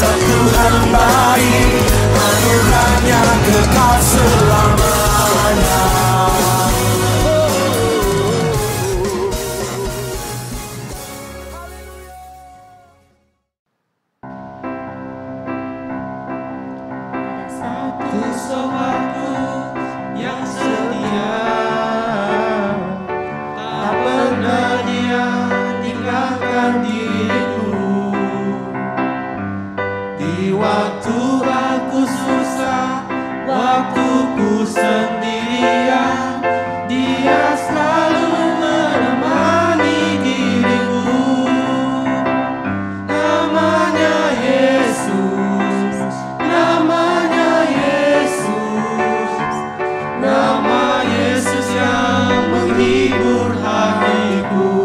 Kuasa Tuhan baik, anugerahnya kekal selamanya. Satu sobatku yang setia, tak pernah dia tinggalkan diriku. Di waktu aku susah, waktuku sendirian, dia selalu menemani diriku. Namanya Yesus, namanya Yesus, nama Yesus yang menghibur hatiku.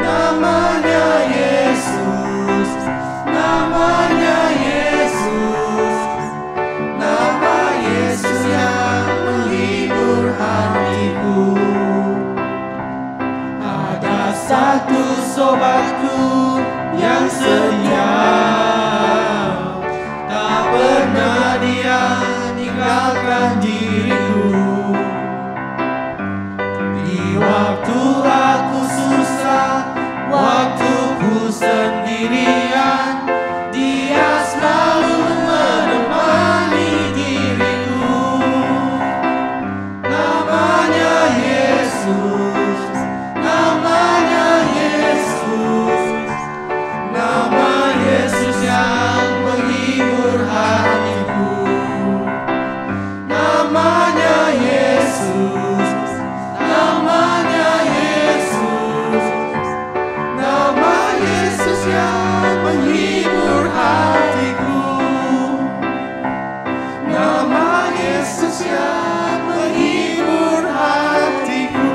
Namanya Yesus, namanya Yesus, nama Yesus yang menghibur hatiku. Ada satu sobatku yang setia, tak pernah dia tinggalkan diriku. Di waktu aku susah, waktuku sendirian, dia selalu menemani diriku. Namanya Yesus, namanya Yesus, nama Yesus yang menghibur hatiku. Namanya Yesus, namanya Yesus, nama Yesus yang menghibur hatiku. Nama Yesus yang menghibur hatiku.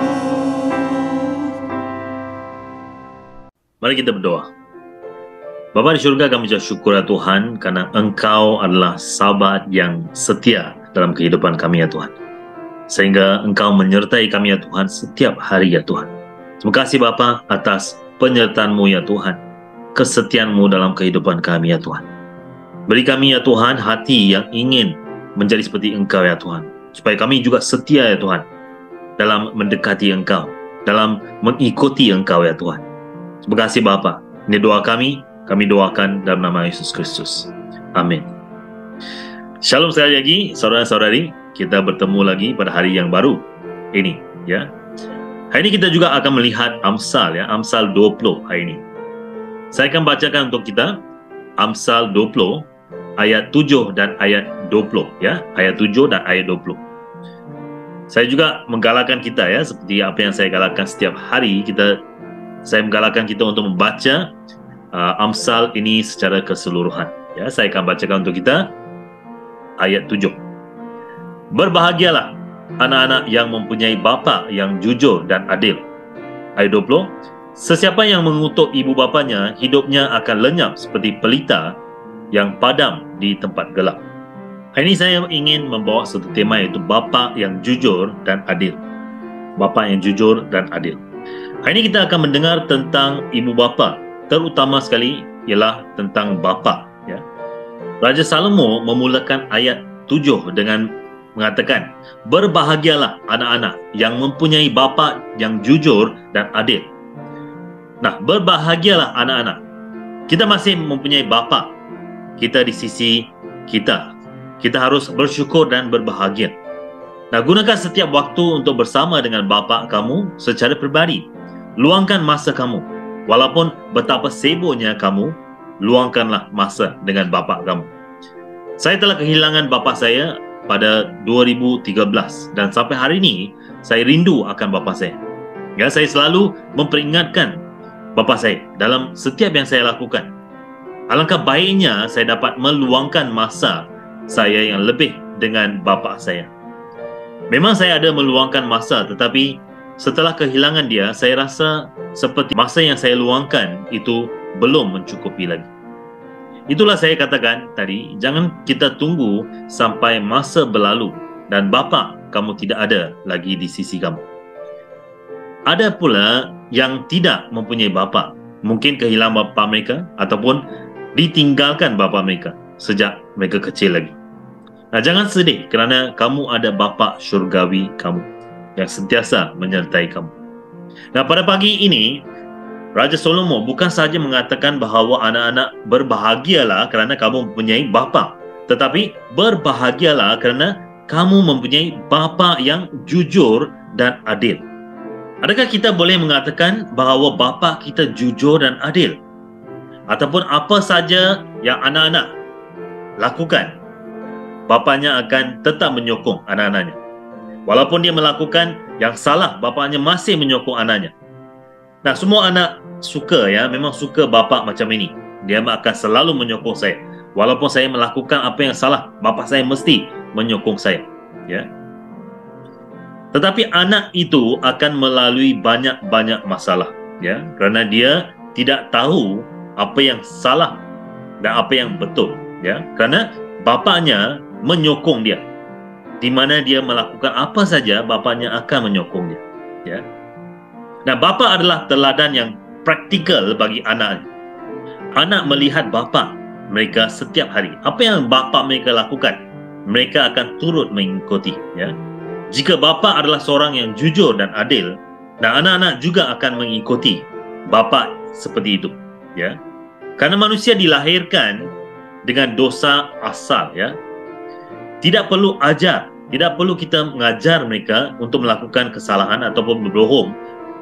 Mari kita berdoa. Bapa di syurga, kami ucap syukur ya Tuhan karena Engkau adalah sahabat yang setia dalam kehidupan kami ya Tuhan. Sehingga Engkau menyertai kami ya Tuhan setiap hari ya Tuhan. Terima kasih Bapa atas penyertaan-Mu ya Tuhan, kesetiaan-Mu dalam kehidupan kami ya Tuhan. Beri kami ya Tuhan hati yang ingin menjadi seperti Engkau ya Tuhan, supaya kami juga setia ya Tuhan dalam mendekati Engkau, dalam mengikuti Engkau ya Tuhan. Terima kasih Bapa. Ini doa kami doakan dalam nama Yesus Kristus. Amin. Shalom sekali lagi saudara-saudari, kita bertemu lagi pada hari yang baru ini ya. Hari ini kita juga akan melihat Amsal ya, Amsal 20 hari ini. Saya akan bacakan untuk kita Amsal 20 ayat 7 dan ayat 20 ya, ayat 7 dan ayat 20. Saya juga menggalakkan kita ya, seperti apa yang saya galakkan setiap hari, saya menggalakkan kita untuk membaca Amsal ini secara keseluruhan ya. Saya akan bacakan untuk kita ayat 7. Berbahagialah anak-anak yang mempunyai bapa yang jujur dan adil. Ayat 20. Sesiapa yang mengutuk ibu bapanya, hidupnya akan lenyap seperti pelita yang padam di tempat gelap. Hari ini saya ingin membawa satu tema, yaitu bapa yang jujur dan adil. Bapa yang jujur dan adil. Hari ini kita akan mendengar tentang ibu bapa. Terutama sekali ialah tentang bapa ya. Raja Salomo memulakan ayat 7 dengan mengatakan, berbahagialah anak-anak yang mempunyai bapa yang jujur dan adil. Nah, berbahagialah anak-anak. Kita masih mempunyai bapa. Kita di sisi kita. Kita harus bersyukur dan berbahagia. Nah, gunakan setiap waktu untuk bersama dengan bapa kamu secara pribadi. Luangkan masa kamu. Walaupun betapa sibuknya kamu, luangkanlah masa dengan bapa kamu. Saya telah kehilangan bapa saya pada 2013 dan sampai hari ini saya rindu akan bapa saya. Ya, saya selalu memperingatkan bapa saya dalam setiap yang saya lakukan. Alangkah baiknya saya dapat meluangkan masa saya yang lebih dengan bapa saya. Memang saya ada meluangkan masa, tetapi setelah kehilangan dia, saya rasa seperti masa yang saya luangkan itu belum mencukupi lagi. Itulah saya katakan tadi, jangan kita tunggu sampai masa berlalu dan bapa kamu tidak ada lagi di sisi kamu. Ada pula yang tidak mempunyai bapa, mungkin kehilangan bapa mereka ataupun ditinggalkan bapa mereka sejak mereka kecil lagi. Nah, jangan sedih kerana kamu ada bapa syurgawi kamu yang sentiasa menyertai kamu. Nah, pada pagi ini Raja Salomo bukan sahaja mengatakan bahawa anak-anak berbahagialah kerana kamu mempunyai bapa, tetapi berbahagialah kerana kamu mempunyai bapa yang jujur dan adil. Adakah kita boleh mengatakan bahawa bapa kita jujur dan adil? Ataupun apa saja yang anak-anak lakukan, bapanya akan tetap menyokong anak-anaknya. Walaupun dia melakukan yang salah, bapanya masih menyokong anaknya. Nah, semua anak suka, ya, memang suka bapa macam ini. Dia akan selalu menyokong saya. Walaupun saya melakukan apa yang salah, bapa saya mesti menyokong saya, ya. Tetapi anak itu akan melalui banyak-banyak masalah, ya, kerana dia tidak tahu apa yang salah dan apa yang betul, ya, kerana bapanya menyokong dia. Di mana dia melakukan apa saja, bapanya akan menyokong dia, ya. Nah, bapa adalah teladan yang praktikal bagi anak. Anak melihat bapa mereka setiap hari. Apa yang bapa mereka lakukan, mereka akan turut mengikuti, ya. Jika bapa adalah seorang yang jujur dan adil, dan anak-anak juga akan mengikuti bapa seperti itu, ya. Karena manusia dilahirkan dengan dosa asal, ya. Tidak perlu ajar, tidak perlu kita mengajar mereka untuk melakukan kesalahan ataupun berbohong.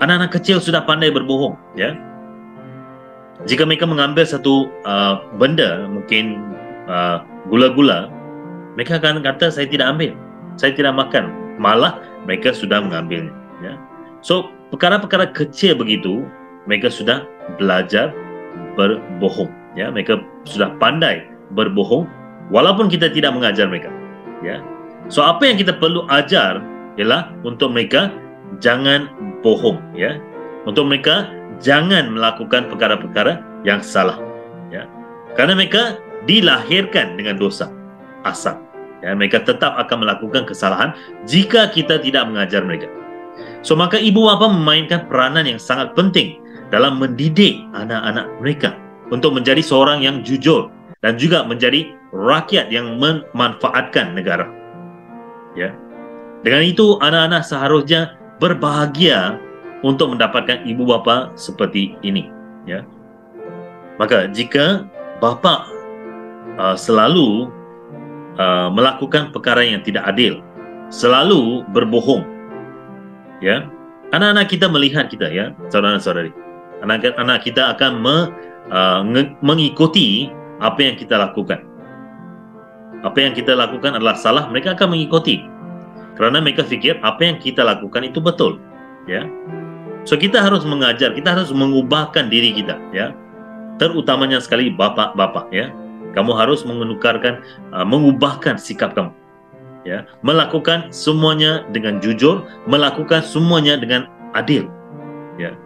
Anak-anak kecil sudah pandai berbohong, ya. Jika mereka mengambil satu benda, mungkin gula-gula, mereka akan kata saya tidak ambil, saya tidak makan. Malah mereka sudah mengambilnya, ya. So, perkara-perkara kecil begitu, mereka sudah belajar berbohong, ya. Mereka sudah pandai berbohong walaupun kita tidak mengajar mereka, ya. So, apa yang kita perlu ajar ialah untuk mereka jangan bohong, ya. Untuk mereka jangan melakukan perkara-perkara yang salah, ya. Karena mereka dilahirkan dengan dosa asal, ya. Mereka tetap akan melakukan kesalahan jika kita tidak mengajar mereka. So, maka ibu bapa memainkan peranan yang sangat penting dalam mendidik anak-anak mereka untuk menjadi seorang yang jujur dan juga menjadi rakyat yang memanfaatkan negara, ya. Dengan itu, anak-anak seharusnya berbahagia untuk mendapatkan ibu bapa seperti ini, ya. Maka jika bapa selalu melakukan perkara yang tidak adil, selalu berbohong, ya, anak-anak kita melihat kita, ya, saudara-saudari, anak-anak kita akan mengikuti apa yang kita lakukan. Apa yang kita lakukan adalah salah, mereka akan mengikuti. Kerana mereka fikir apa yang kita lakukan itu betul, ya. So, kita harus mengajar, kita harus mengubahkan diri kita, ya. Terutamanya sekali bapa-bapa, ya. Kamu harus mengubahkan sikap kamu, ya. Melakukan semuanya dengan jujur, melakukan semuanya dengan adil, ya.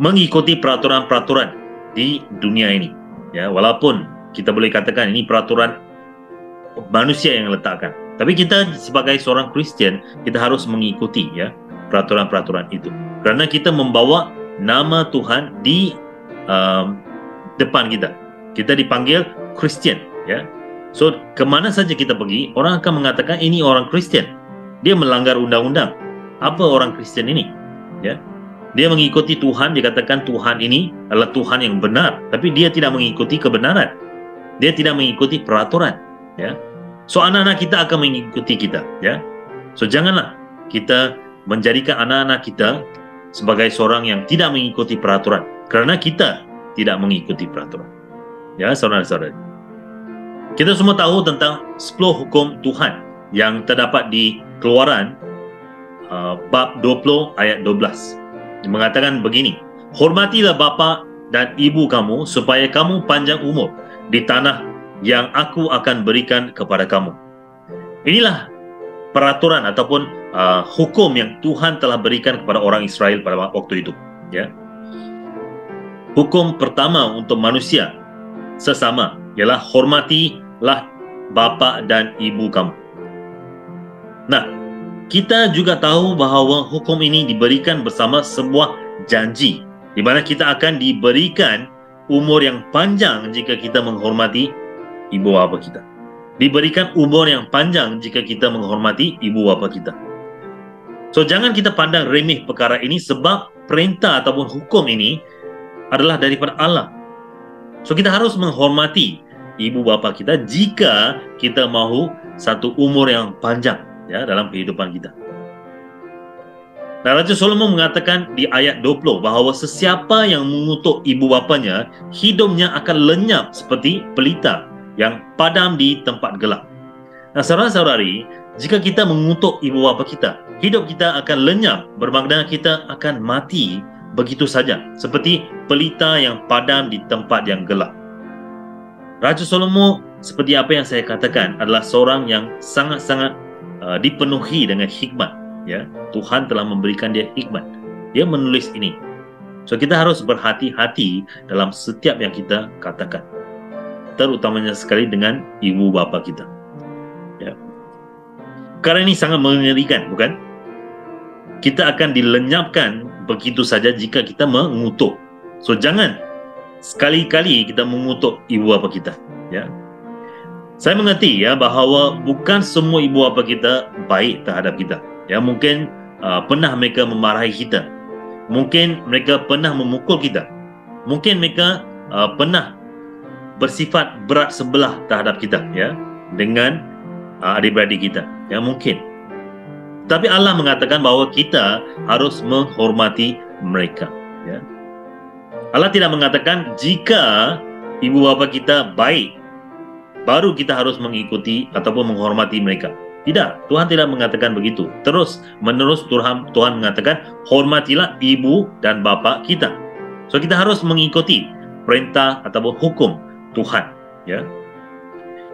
Mengikuti peraturan-peraturan di dunia ini, ya. Walaupun kita boleh katakan ini peraturan manusia yang letakkan, tapi kita sebagai seorang Kristian, kita harus mengikuti, ya, peraturan-peraturan itu. Kerana kita membawa nama Tuhan di depan kita. Kita dipanggil Kristian, ya. So, kemana saja kita pergi, orang akan mengatakan ini orang Kristian. Dia melanggar undang-undang. Apa orang Kristian ini? Ya. Dia mengikuti Tuhan, dikatakan Tuhan ini adalah Tuhan yang benar, tapi dia tidak mengikuti kebenaran. Dia tidak mengikuti peraturan, ya. So, anak-anak kita akan mengikuti kita, ya. So, janganlah kita menjadikan anak-anak kita sebagai seorang yang tidak mengikuti peraturan, kerana kita tidak mengikuti peraturan, ya, saudara-saudara. Kita semua tahu tentang 10 hukum Tuhan yang terdapat di Keluaran bab 20 ayat 12. Dia mengatakan begini, hormatilah bapa dan ibu kamu supaya kamu panjang umur di tanah yang aku akan berikan kepada kamu. Inilah peraturan ataupun hukum yang Tuhan telah berikan kepada orang Israel pada waktu itu, ya. Hukum pertama untuk manusia sesama ialah hormatilah bapa dan ibu kamu. Nah, kita juga tahu bahawa hukum ini diberikan bersama sebuah janji di mana kita akan diberikan umur yang panjang jika kita menghormati ibu bapa kita. Diberikan umur yang panjang jika kita menghormati ibu bapa kita. So, jangan kita pandang remeh perkara ini sebab perintah ataupun hukum ini adalah daripada Allah. So, kita harus menghormati ibu bapa kita jika kita mahu satu umur yang panjang ya dalam kehidupan kita. Dan Raja Solomon mengatakan di ayat 20 bahawa sesiapa yang mengutuk ibu bapanya, hidupnya akan lenyap seperti pelita yang padam di tempat gelap. Nah, saudara-saudari, jika kita mengutuk ibu bapa kita, hidup kita akan lenyap, bermakna kita akan mati begitu saja, seperti pelita yang padam di tempat yang gelap. Raja Salomo, seperti apa yang saya katakan, adalah seorang yang sangat-sangat dipenuhi dengan hikmat. Ya, Tuhan telah memberikan dia hikmat. Dia menulis ini. So, kita harus berhati-hati dalam setiap yang kita katakan, terutamanya sekali dengan ibu bapa kita. Ya. Karena ini sangat mengerikan, bukan? Kita akan dilenyapkan begitu saja jika kita mengutuk. So, jangan sekali-kali kita mengutuk ibu bapa kita. Ya. Saya mengerti ya bahawa bukan semua ibu bapa kita baik terhadap kita. Ya, mungkin pernah mereka memarahi kita. Mungkin mereka pernah memukul kita. Mungkin mereka pernah bersifat berat sebelah terhadap kita ya dengan adik-beradik kita. Ya, mungkin. Tapi Allah mengatakan bahawa kita harus menghormati mereka. Ya. Allah tidak mengatakan jika ibu bapa kita baik, baru kita harus mengikuti ataupun menghormati mereka. Tidak, Tuhan tidak mengatakan begitu. Terus menerus Tuhan mengatakan hormatilah ibu dan bapa kita. So, kita harus mengikuti perintah ataupun hukum Tuhan. Ya.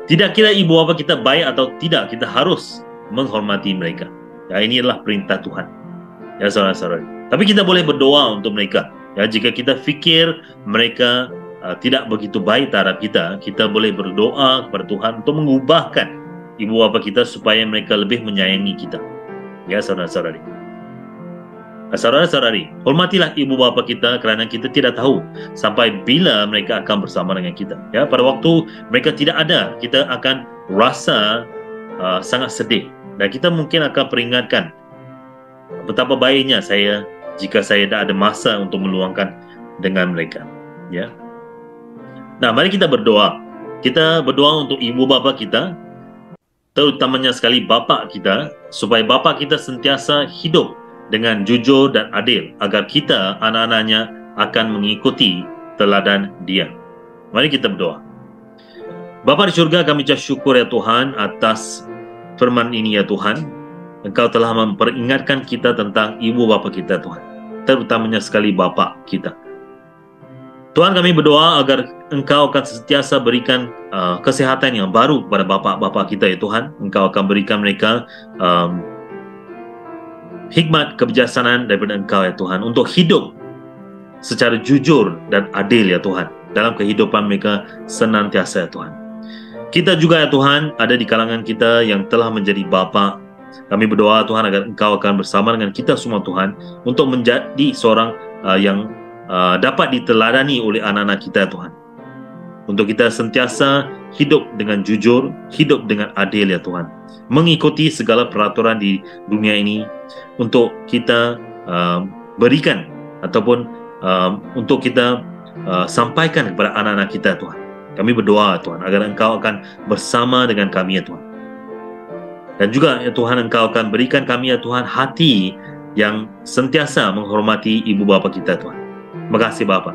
Tidak kira ibu bapa kita baik atau tidak, kita harus menghormati mereka. Ya, ini adalah perintah Tuhan. Ya, saudara-saudari. Tapi kita boleh berdoa untuk mereka. Ya, jika kita fikir mereka tidak begitu baik terhadap kita, kita boleh berdoa kepada Tuhan untuk mengubahkan ibu bapa kita supaya mereka lebih menyayangi kita. Ya, saudara-saudari. Saudara-saudari, hormatilah ibu bapa kita kerana kita tidak tahu sampai bila mereka akan bersama dengan kita. Ya, pada waktu mereka tidak ada, kita akan rasa sangat sedih dan kita mungkin akan peringatkan betapa baiknya jika saya tak ada masa untuk meluangkan dengan mereka. Ya. Nah, mari kita berdoa. Kita berdoa untuk ibu bapa kita, terutamanya sekali bapa kita, supaya bapa kita sentiasa hidup dengan jujur dan adil, agar kita, anak-anaknya, akan mengikuti teladan dia. Mari kita berdoa. Bapa di syurga, kami ucap syukur ya Tuhan atas firman ini ya Tuhan. Engkau telah memperingatkan kita tentang ibu bapa kita Tuhan, terutamanya sekali bapa kita. Tuhan, kami berdoa agar Engkau akan sentiasa berikan kesehatan yang baru kepada bapa-bapa kita ya Tuhan. Engkau akan berikan mereka hikmat kebijaksanaan daripada Engkau ya Tuhan, untuk hidup secara jujur dan adil ya Tuhan dalam kehidupan mereka senantiasa ya Tuhan. Kita juga ya Tuhan ada di kalangan kita yang telah menjadi bapa. Kami berdoa Tuhan agar Engkau akan bersama dengan kita semua Tuhan, untuk menjadi seorang yang dapat diteladani oleh anak-anak kita Tuhan, untuk kita sentiasa hidup dengan jujur, hidup dengan adil ya Tuhan, mengikuti segala peraturan di dunia ini, untuk kita berikan ataupun untuk kita sampaikan kepada anak-anak kita Tuhan. Kami berdoa Tuhan agar Engkau akan bersama dengan kami ya Tuhan, dan juga ya Tuhan Engkau akan berikan kami ya Tuhan hati yang sentiasa menghormati ibu bapa kita Tuhan. Terima kasih Bapa.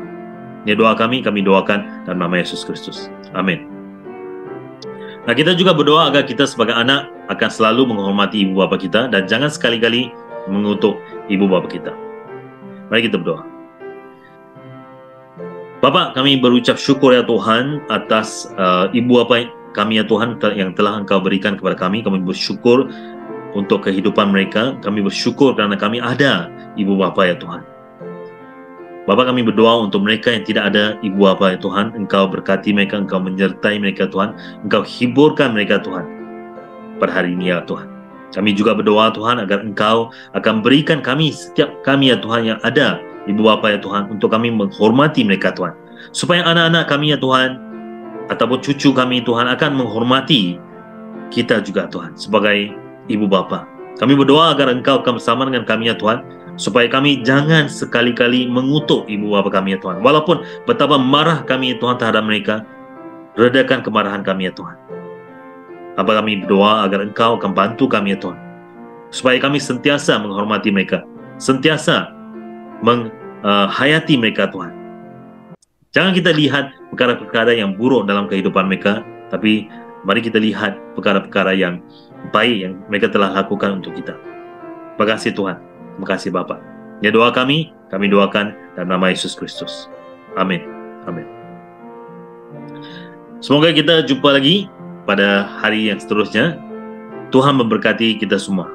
Ini doa kami doakan dalam nama Yesus Kristus. Amin. Nah, kita juga berdoa agar kita sebagai anak akan selalu menghormati ibu bapa kita dan jangan sekali-kali mengutuk ibu bapa kita. Mari kita berdoa. Bapa, kami berucap syukur ya Tuhan atas ibu bapa kami ya Tuhan yang telah Engkau berikan kepada kami. Kami bersyukur untuk kehidupan mereka. Kami bersyukur kerana kami ada ibu bapa ya Tuhan. Bapa, kami berdoa untuk mereka yang tidak ada ibu bapa ya Tuhan. Engkau berkati mereka, Engkau menyertai mereka Tuhan. Engkau hiburkan mereka Tuhan pada hari ini ya Tuhan. Kami juga berdoa Tuhan agar Engkau akan berikan kami, setiap kami ya Tuhan yang ada ibu bapa ya Tuhan, untuk kami menghormati mereka Tuhan. Supaya anak-anak kami ya Tuhan, ataupun cucu kami Tuhan akan menghormati kita juga Tuhan sebagai ibu bapa. Kami berdoa agar Engkau akan bersama dengan kami ya Tuhan, supaya kami jangan sekali-kali mengutuk ibu bapa kami ya Tuhan. Walaupun betapa marah kami ya Tuhan terhadap mereka, redakan kemarahan kami ya Tuhan. Bapa, kami berdoa agar Engkau akan bantu kami ya Tuhan, supaya kami sentiasa menghormati mereka, sentiasa menghayati mereka Tuhan. Jangan kita lihat perkara-perkara yang buruk dalam kehidupan mereka, tapi mari kita lihat perkara-perkara yang baik yang mereka telah lakukan untuk kita. Terima kasih Tuhan. Terima kasih Bapa. Ya, doa kami doakan dalam nama Yesus Kristus. Amin. Amin. Semoga kita jumpa lagi pada hari yang seterusnya. Tuhan memberkati kita semua.